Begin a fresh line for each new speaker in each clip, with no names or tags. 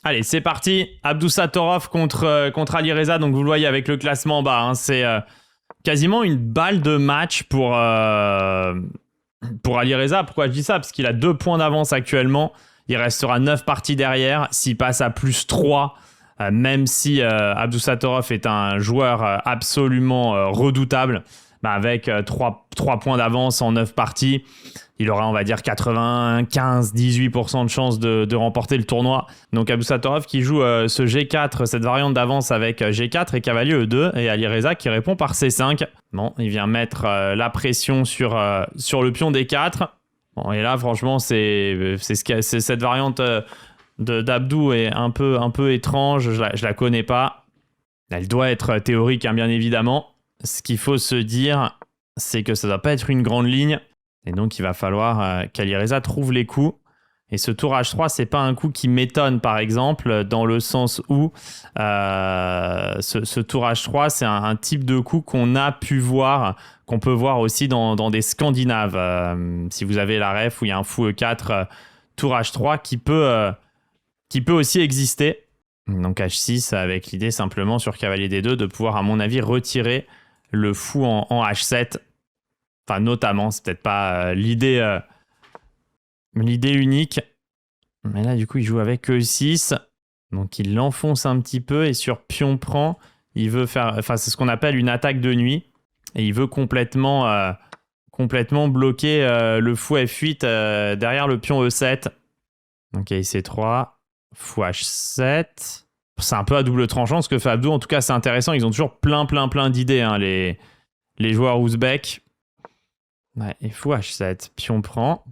Allez, c'est parti. Abdusattorov contre Alireza. Donc, vous le voyez avec le classement en bas. Hein, c'est quasiment une balle de match pour Alireza. Pourquoi je dis ça? Parce qu'il a 2 points d'avance actuellement. Il restera 9 parties derrière. S'il passe à plus 3, même si Abdusattorov est un joueur absolument redoutable, avec 3 points d'avance en 9 parties, il aura, on va dire, 95-18% de chances de remporter le tournoi. Donc Abdusattorov qui joue ce G4, cette variante d'avance avec G4 et cavalier E2, et Alireza qui répond par C5. Bon, il vient mettre la pression sur le pion D4. Bon, et là, franchement, c'est cette variante d'Abdou est un peu étrange. Je la connais pas. Elle doit être théorique, hein, bien évidemment. Ce qu'il faut se dire, c'est que ça doit pas être une grande ligne. Et donc, il va falloir qu'Alireza trouve les coups. Et ce tour H3, c'est pas un coup qui m'étonne, par exemple, dans le sens où ce tour H3, c'est un type de coup qu'on peut voir aussi dans des Scandinaves. Si vous avez la ref où il y a un fou E4, tour H3 qui peut aussi exister. Donc H6 avec l'idée simplement sur cavalier D2 de pouvoir, à mon avis, retirer le fou en H7. Enfin, notamment, c'est peut-être pas l'idée unique. Mais là, du coup, il joue avec E6. Donc, il l'enfonce un petit peu. Et sur pion prend, il veut faire... Enfin, c'est ce qu'on appelle une attaque de nuit. Et il veut complètement bloquer le fou F8 derrière le pion E7. Donc, C3, fou H7. C'est un peu à double tranchant ce que fait Abdou. En tout cas, c'est intéressant. Ils ont toujours plein d'idées, hein, les joueurs ouzbeks. Ouais, et fou H7, pion prend.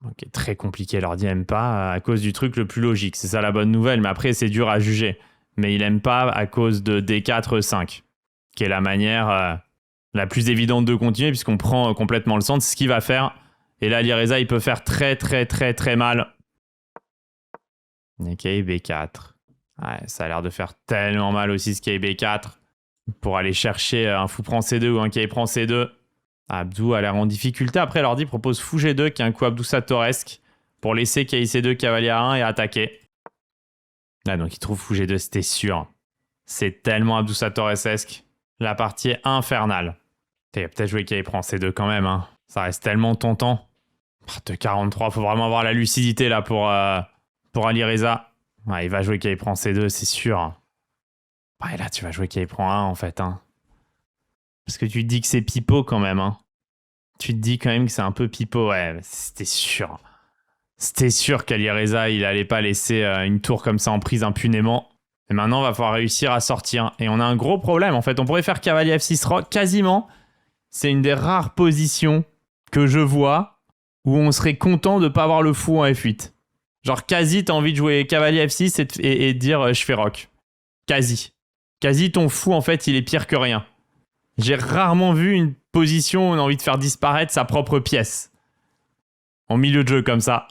Ok, très compliqué, l'ordi aime pas à cause du truc le plus logique. C'est ça la bonne nouvelle, mais après c'est dur à juger. Mais il aime pas à cause de D4, E5, qui est la manière la plus évidente de continuer puisqu'on prend complètement le centre. C'est ce qu'il va faire. Et là, Alireza, il peut faire très mal. Ok, B4. Ouais, ça a l'air de faire tellement mal aussi ce qui est B4. Pour aller chercher un fou prend C2 ou un qui prend C2. Abdou a l'air en difficulté. Après, l'ordi propose fou G2, qui est un coup Abdusattoresque, pour laisser Kay C2 cavalier A1 et attaquer. Là, donc il trouve fou G2, c'était sûr. C'est tellement Abdusattoresque. La partie est infernale. Il a peut-être joué Kay prend C2 quand même. Hein. Ça reste tellement tentant. De 43, faut vraiment avoir la lucidité là pour Alireza. Ouais, il va jouer Kay prend C2, c'est sûr. Et là, tu vas jouer Kay prend 1 en fait. Hein. Parce que tu te dis que c'est pipeau quand même. Hein. Tu te dis quand même que c'est un peu pipeau. Ouais, c'était sûr. C'était sûr qu'Alireza, il allait pas laisser une tour comme ça en prise impunément. Et maintenant, on va falloir réussir à sortir. Et on a un gros problème. En fait, on pourrait faire cavalier F6 rock. Quasiment, c'est une des rares positions que je vois où on serait content de pas avoir le fou en F8. Genre, quasi, t'as envie de jouer cavalier F6 et de dire je fais rock. Quasi. Quasi, ton fou, en fait, il est pire que rien. J'ai rarement vu une position où on a envie de faire disparaître sa propre pièce. En milieu de jeu comme ça.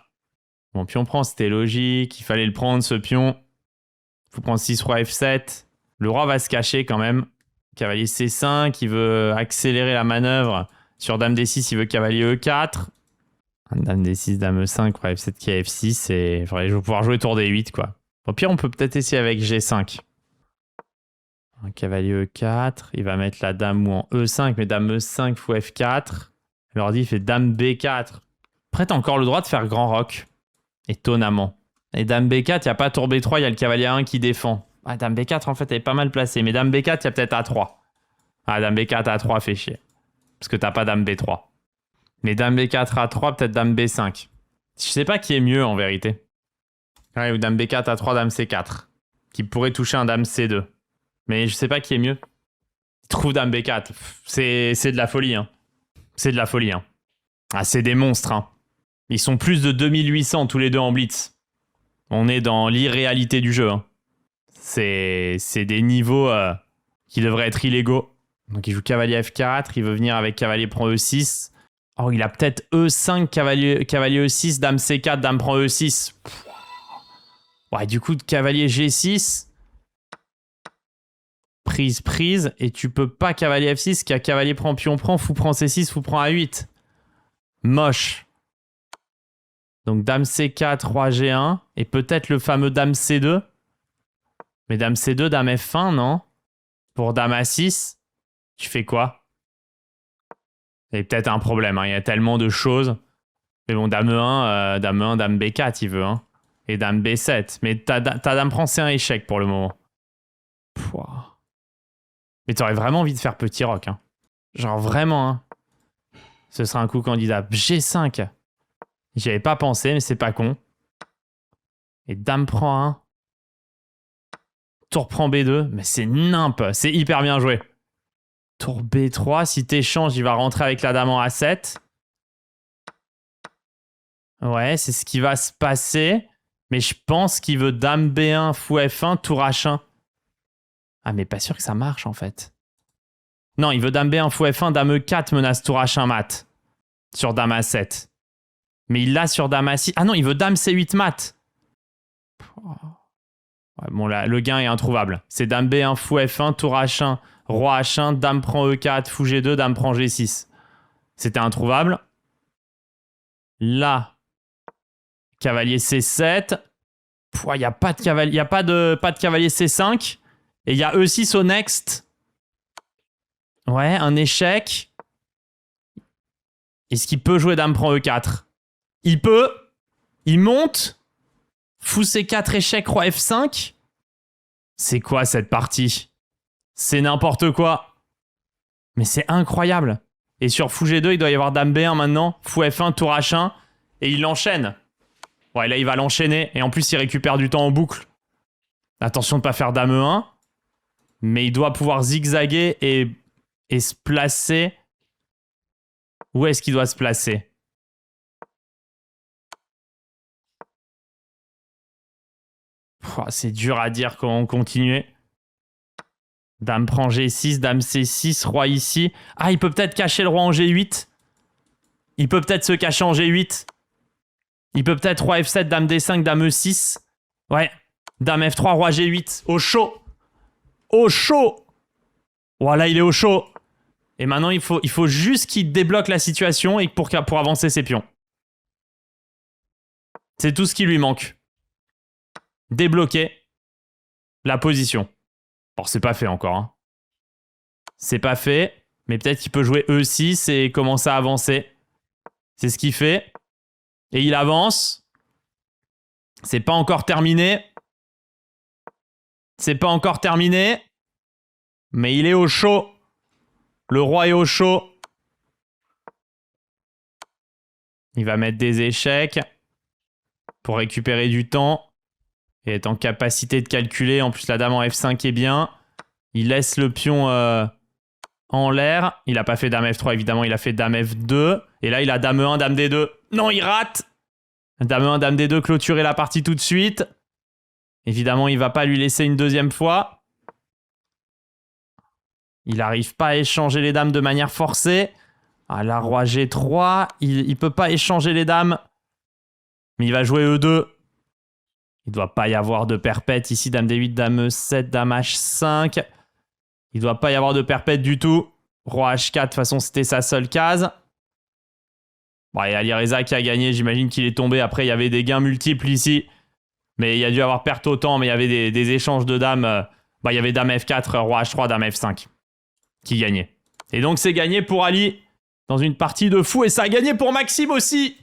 Bon, pion prend, c'était logique. Il fallait le prendre, ce pion. Il faut prendre 6 roi F7. Le roi va se cacher quand même. Cavalier C5, il veut accélérer la manœuvre. Sur dame D6, il veut cavalier E4. Dame D6, dame E5, roi F7 qui est F6. Et il faudrait pouvoir jouer tour D8, quoi. Au pire, on peut peut-être essayer avec G5. Un cavalier E4, il va mettre la dame ou en E5, mais dame E5 fou F4. L'ordi il fait dame B4. Après, t'as encore le droit de faire grand roc. Étonnamment. Et dame B4, il n'y a pas tour B3, il y a le cavalier A1 qui défend. Ah, dame B4, en fait, elle est pas mal placée. Mais dame B4, il y a peut-être A3. Ah, dame B4, A3 fait chier. Parce que t'as pas dame B3. Mais dame B4, A3, peut-être dame B5. Je sais pas qui est mieux, en vérité. Ouais, ou dame B4, A3, dame C4. Qui pourrait toucher un dame C2. Mais je sais pas qui est mieux. Trouve dame B4. C'est de la folie. Hein. C'est de la folie. Hein. Ah, c'est des monstres. Hein. Ils sont plus de 2800 tous les deux en blitz. On est dans l'irréalité du jeu. Hein. C'est des niveaux qui devraient être illégaux. Donc il joue cavalier F4. Il veut venir avec cavalier prend E6. Oh, il a peut-être E5, cavalier E6, dame C4, dame prend E6. Ouais, du coup, cavalier G6... Prise, et tu peux pas cavalier F6, qui a cavalier prend, pion prend, fou prend C6, fou prend A8. Moche. Donc dame C4, roi G1, et peut-être le fameux dame C2. Mais dame C2, dame F1, non? Pour dame A6, tu fais quoi? Il y a peut-être un problème, hein. Il y a tellement de choses. Mais bon, dame E1, dame B4, il veut, hein. Et dame B7. Mais ta dame prend C1 échec pour le moment. Pouah. Mais t'aurais vraiment envie de faire petit roc, hein. Genre vraiment, hein. Ce sera un coup candidat. G5. J'y avais pas pensé, mais c'est pas con. Et dame prend 1. Tour prend B2. Mais c'est nimp. C'est hyper bien joué. Tour B3. Si t'échanges, il va rentrer avec la dame en A7. Ouais, c'est ce qui va se passer. Mais je pense qu'il veut dame B1, fou F1, tour H1. Ah, mais pas sûr que ça marche, en fait. Non, il veut dame B1, fou F1, dame E4, menace tour H1 mat. Sur dame A7. Mais il l'a sur dame A6. Ah non, il veut dame C8 mat. Ouais, bon, là, le gain est introuvable. C'est dame B1, fou F1, tour H1, roi H1, dame prend E4, fou G2, dame prend G6. C'était introuvable. Là, cavalier C7. Il n'y a pas de cavalier, y a pas de cavalier C5. Et il y a E6 au next. Ouais, un échec. Est-ce qu'il peut jouer dame prend E4? Il peut. Il monte. Fou C4, échec, roi F5. C'est quoi cette partie? C'est n'importe quoi. Mais c'est incroyable. Et sur fou G2, il doit y avoir dame B1 maintenant. Fou F1, tour H1. Et il enchaîne. Ouais, là, il va l'enchaîner. Et en plus, il récupère du temps en boucle. Attention de ne pas faire dame E1. Mais il doit pouvoir zigzaguer et se placer. Où est-ce qu'il doit se placer? C'est dur à dire comment continuer. Dame prend G6, dame C6, roi ici. Ah, il peut peut-être cacher le roi en G8. Il peut peut-être se cacher en G8. Il peut peut-être roi F7, dame D5, dame E6. Ouais. Dame F3, roi G8. Au chaud. Au chaud. Voilà, il est au chaud. Et maintenant, il faut juste qu'il débloque la situation et pour avancer ses pions. C'est tout ce qui lui manque. Débloquer la position. Bon, c'est pas fait encore, hein. C'est pas fait, mais peut-être qu'il peut jouer E6 et commencer à avancer. C'est ce qu'il fait. Et il avance. C'est pas encore terminé. C'est pas encore terminé. Mais il est au chaud. Le roi est au chaud. Il va mettre des échecs pour récupérer du temps et être en capacité de calculer. En plus, la dame en F5 est bien. Il laisse le pion en l'air. Il n'a pas fait dame F3, évidemment. Il a fait dame F2. Et là, il a dame E1, dame D2. Non, il rate. Dame E1, dame D2, clôturer la partie tout de suite. Évidemment, il ne va pas lui laisser une deuxième fois. Il n'arrive pas à échanger les dames de manière forcée. Ah, la roi G3. Il ne peut pas échanger les dames. Mais il va jouer E2. Il ne doit pas y avoir de perpète ici. Dame D8, dame E7, dame H5. Il ne doit pas y avoir de perpète du tout. Roi H4, de toute façon, c'était sa seule case. Bon, il y a Alireza qui a gagné. J'imagine qu'il est tombé. Après, il y avait des gains multiples ici. Mais il y a dû avoir perte autant. Mais il y avait des échanges de dames. Il y avait dame F4, roi H3, dame F5 qui gagnait. Et donc, c'est gagné pour Ali dans une partie de fou. Et ça a gagné pour Maxime aussi.